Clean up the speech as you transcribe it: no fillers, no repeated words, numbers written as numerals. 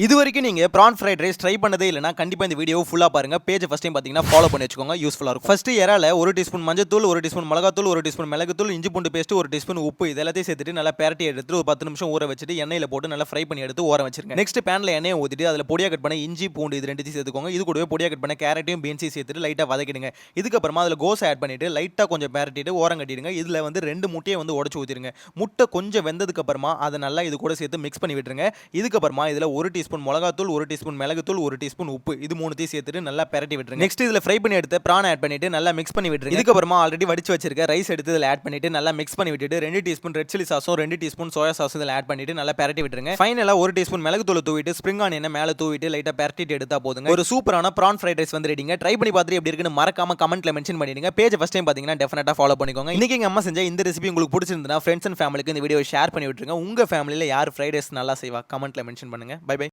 இது வரைக்கும் நீங்க ப்ரான் ஃப்ரைட் ரைஸ் ட்ரை பண்ணதே இல்லைனா கண்டிப்பா இந்த வீடியோ ஃபுல்லா பாருங்க. பேஜ் ஃபர்ஸ்ட் டைம் பாத்தீங்கன்னா ஃபாலோ பண்ணி வச்சுக்கோங்க, யூஸ்ஃபுல்லா இருக்கும். ஃபர்ஸ்ட் இறால 1 டீஸ்பூன் மஞ்சத்தூள், 1 டீஸ்பூன் மிளகாத்தூள், 1 டீஸ்பூன் மிளகுத்தூள், இஞ்சி பூண்டு பேஸ்ட், 1 டீஸ்பூன் உப்பு இது எல்லாத்தையும் சேர்த்துட்டு நல்லா பெரட்டி எடுத்து ஒரு 10 நிமிஷம் ஊற வச்சுட்டு எண்ணெயில போட்டு நல்லா ஃப்ரை பண்ணி எடுத்து ஓரம் வச்சிருங்க. நெக்ஸ்ட் பேன்ல எண்ணெயை ஊத்திட்டு அதுல பொடியா கட் பண்ண இஞ்சி பூண்டு இது ரெண்டுத்தையும் சேர்த்துக்கோங்க. இது கூடவே பொடியா கட் பண்ண கேரட்டையும் பீன்ஸையும் சேர்த்துட்டு லைட்டா வதக்கிடுங்க. இதுக்கப்புறமா அதுல கோஸ் ஆட் பண்ணிட்டு லைட்டா கொஞ்சம் பெரட்டிட்டு ஓரம் கட்டிடுங்க. இதுல வந்து 2 முட்டையை வந்து உடைச்சு ஊத்திடுங்க. முட்டை கொஞ்சம் வெந்ததுக்கு அப்புறமா அதை நல்லா இது கூட சேர்த்து மிக்ஸ் பண்ணி விட்டுருங்க. இதுக்கப்புறமா இதுல 1 டீஸ்பூன் மிளகாத்தூள், 1 டீஸ்பூன் மிளகுத்தூள், 1 டீஸ்பூன் உப்பு இது மூணுத்தையும் சேர்த்துட்டு நல்லா பெரட்டி விட்டுருங்க. நெக்ஸ்ட் இதுல ஃப்ரை பண்ணி எடுத்து பிரான் ஆட் பண்ணிட்டு நல்லா மிக்ஸ் பண்ணி விட்டுருங்க. இதுக்கப்புறமா ஆல்ரெடி வடிச்சு வச்சிருக்க ரைஸ் எடுத்து இதுல ஆட் பண்ணிட்டு நல்லா மிக்ஸ் பண்ணி விட்டுட்டு 2 டீஸ்பூன் ரெட் சில்லி சாஸும் 2 டீஸ்பூன் சோயா சாஸ் இதுல ஆட் பண்ணிட்டு நல்லா பெரட்டி விட்டுருங்க. ஃபைனலா 1 டீஸ்பூன் மிளகுத்தூள் தூவிட்டு ஸ்ப்ரிங் ஆனியனை மேல தூவிட்டு லைட்டா பெரட்டிட்டு எடுத்தா போதுங்க. ஒரு சூப்பரான பிரான் ஃப்ரைட் ரைஸ் வந்து ரெடிங்க. ட்ரை பண்ணி பார்த்துட்டு எப்படி இருக்குன்னு மறக்காம கமெண்ட்ல மென்ஷன் பண்ணிடுங்க. பேஜ் ஃபர்ஸ்ட் டைம் பாத்தீங்கன்னா டெஃபினட்டா ஃபாலோ பண்ணிக்கோங்க. இன்னைக்கு எங்க அம்மா செஞ்ச இந்த ரெசிபி உங்களுக்கு பிடிச்சிருந்தா ஃப்ரெண்ட்ஸ் அண்ட் ஃபேமிலிக்கு இந்த வீடியோ ஷேர் பண்ணி விட்டுருங்க. உங்க ஃபேமிலியில யார் ஃப்ரைட் ரைஸ் நல்லா செய்வா கமெண்ட்ல மென்ஷன் பண்ணுங்க. Bye by.